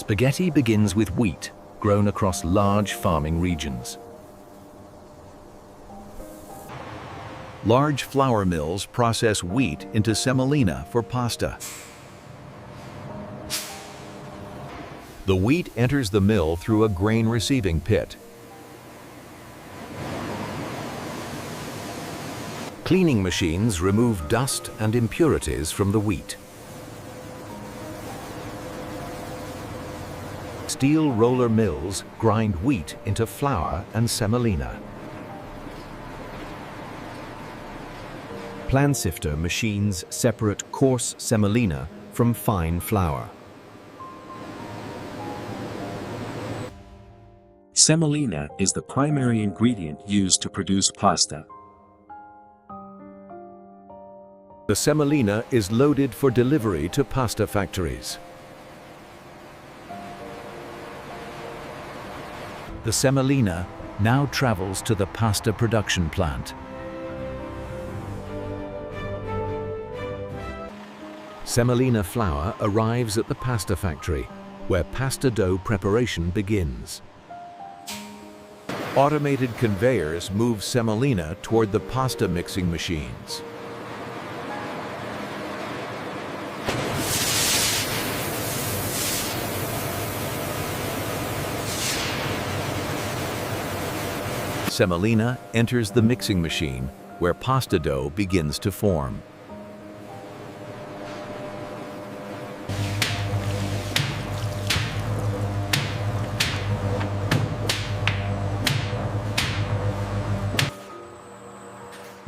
Spaghetti begins with wheat, grown across large farming regions. Large flour mills process wheat into semolina for pasta. The wheat enters the mill through a grain receiving pit. Cleaning machines remove dust and impurities from the wheat. Steel roller mills grind wheat into flour and semolina. Plan sifter machines separate coarse semolina from fine flour. Semolina is the primary ingredient used to produce pasta. The semolina is loaded for delivery to pasta factories. The semolina now travels to the pasta production plant. Semolina flour arrives at the pasta factory, where pasta dough preparation begins. Automated conveyors move semolina toward the pasta mixing machines. Semolina enters the mixing machine, where pasta dough begins to form.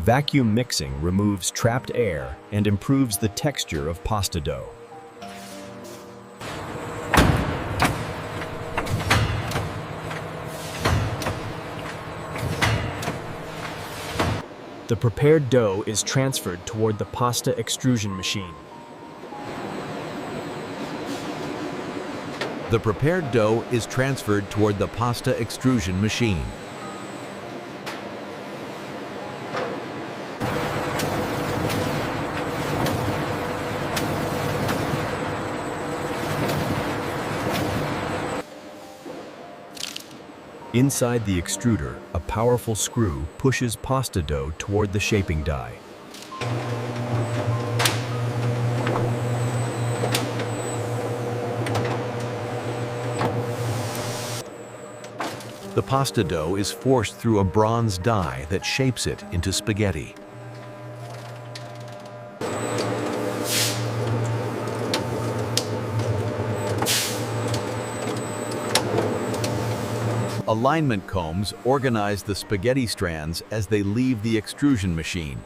Vacuum mixing removes trapped air and improves the texture of pasta dough. The prepared dough is transferred toward the pasta extrusion machine. The prepared dough is transferred toward the pasta extrusion machine. Inside the extruder, a powerful screw pushes pasta dough toward the shaping die. The pasta dough is forced through a bronze die that shapes it into spaghetti. Alignment combs organize the spaghetti strands as they leave the extrusion machine.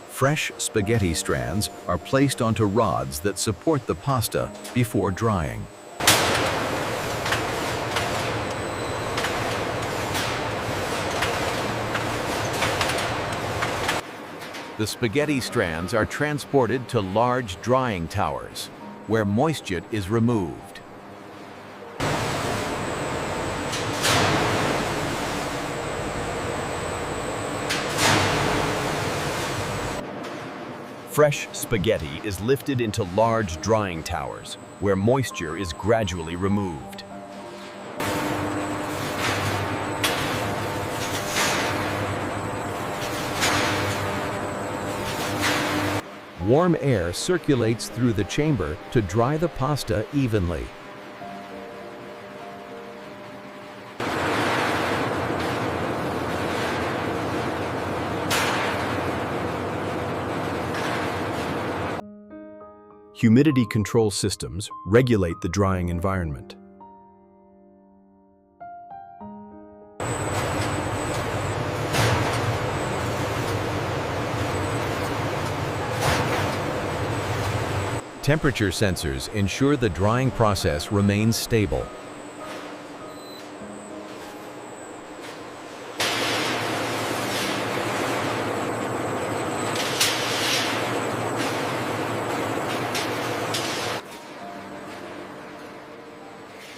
Fresh spaghetti strands are placed onto rods that support the pasta before drying. The spaghetti strands are transported to large drying towers, where moisture is removed. Fresh spaghetti is lifted into large drying towers, where moisture is gradually removed. Warm air circulates through the chamber to dry the pasta evenly. Humidity control systems regulate the drying environment. Temperature sensors ensure the drying process remains stable.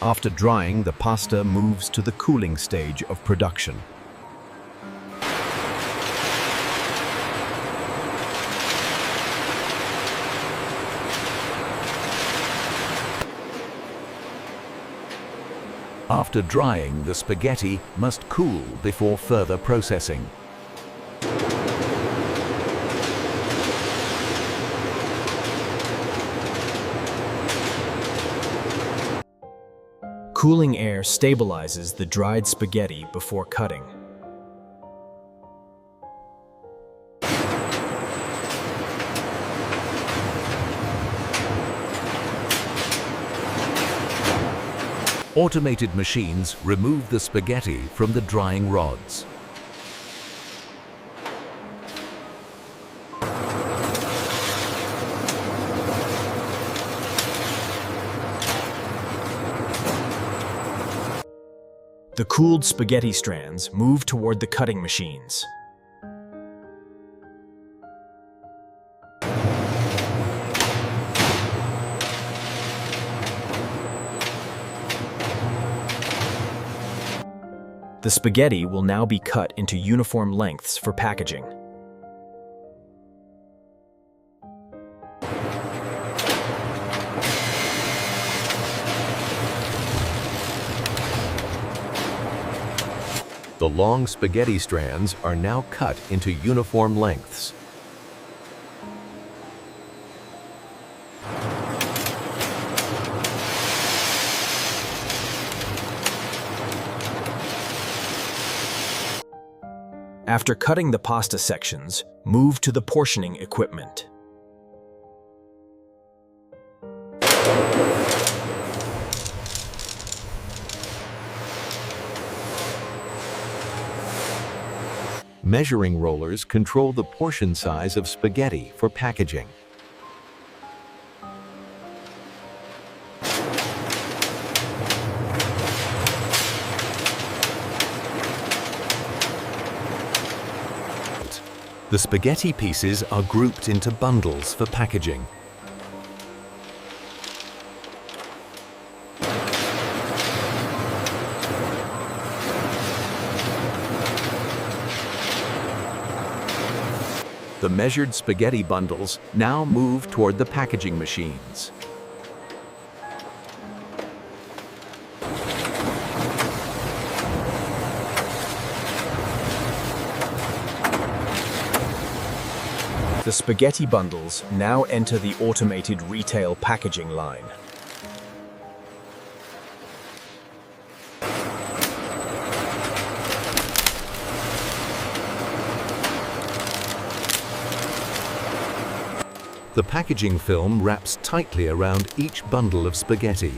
After drying, the pasta moves to the cooling stage of production. After drying, the spaghetti must cool before further processing. Cooling air stabilizes the dried spaghetti before cutting. Automated machines remove the spaghetti from the drying rods. The cooled spaghetti strands move toward the cutting machines. The spaghetti will now be cut into uniform lengths for packaging. The long spaghetti strands are now cut into uniform lengths. After cutting the pasta sections, move to the portioning equipment. Measuring rollers control the portion size of spaghetti for packaging. The spaghetti pieces are grouped into bundles for packaging. The measured spaghetti bundles now move toward the packaging machines. The spaghetti bundles now enter the automated retail packaging line. The packaging film wraps tightly around each bundle of spaghetti.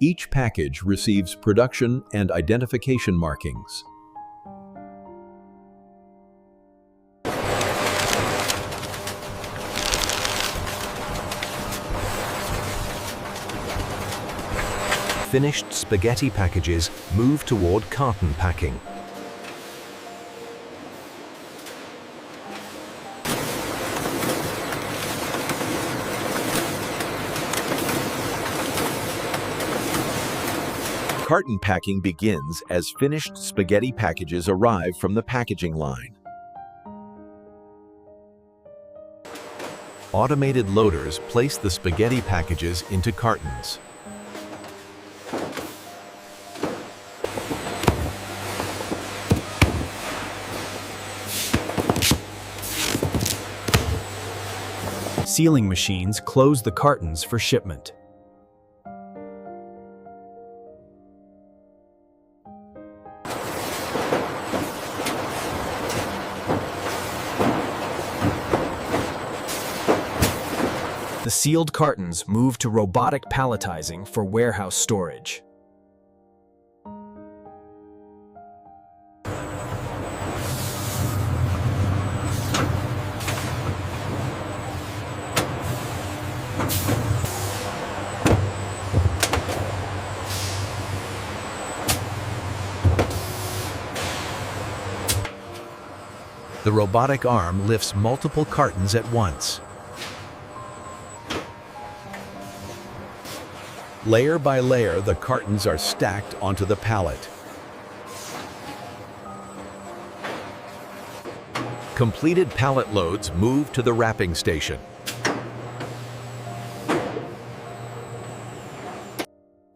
Each package receives production and identification markings. Finished spaghetti packages move toward carton packing. Carton packing begins as finished spaghetti packages arrive from the packaging line. Automated loaders place the spaghetti packages into cartons. Sealing machines close the cartons for shipment. The sealed cartons move to robotic palletizing for warehouse storage. The robotic arm lifts multiple cartons at once. Layer by layer, the cartons are stacked onto the pallet. Completed pallet loads move to the wrapping station.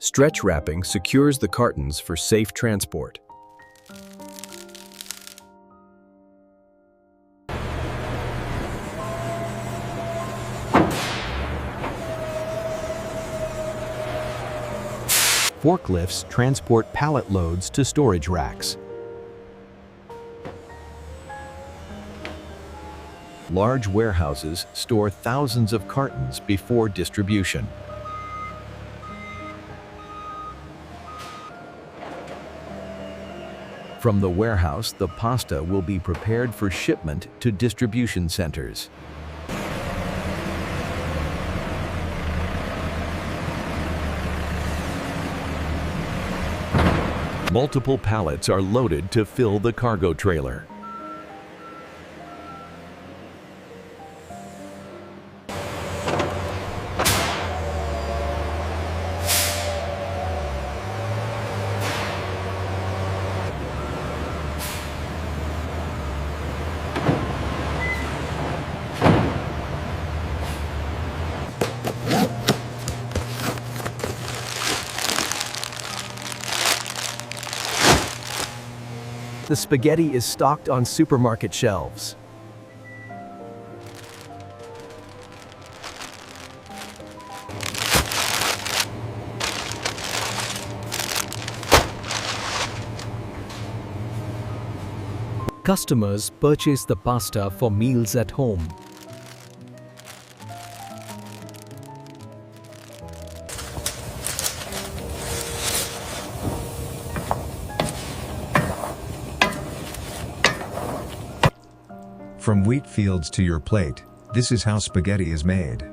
Stretch wrapping secures the cartons for safe transport. Forklifts transport pallet loads to storage racks. Large warehouses store thousands of cartons before distribution. From the warehouse, the pasta will be prepared for shipment to distribution centers. Multiple pallets are loaded to fill the cargo trailer. The spaghetti is stocked on supermarket shelves. Customers purchase the pasta for meals at home. From wheat fields to your plate, this is how spaghetti is made.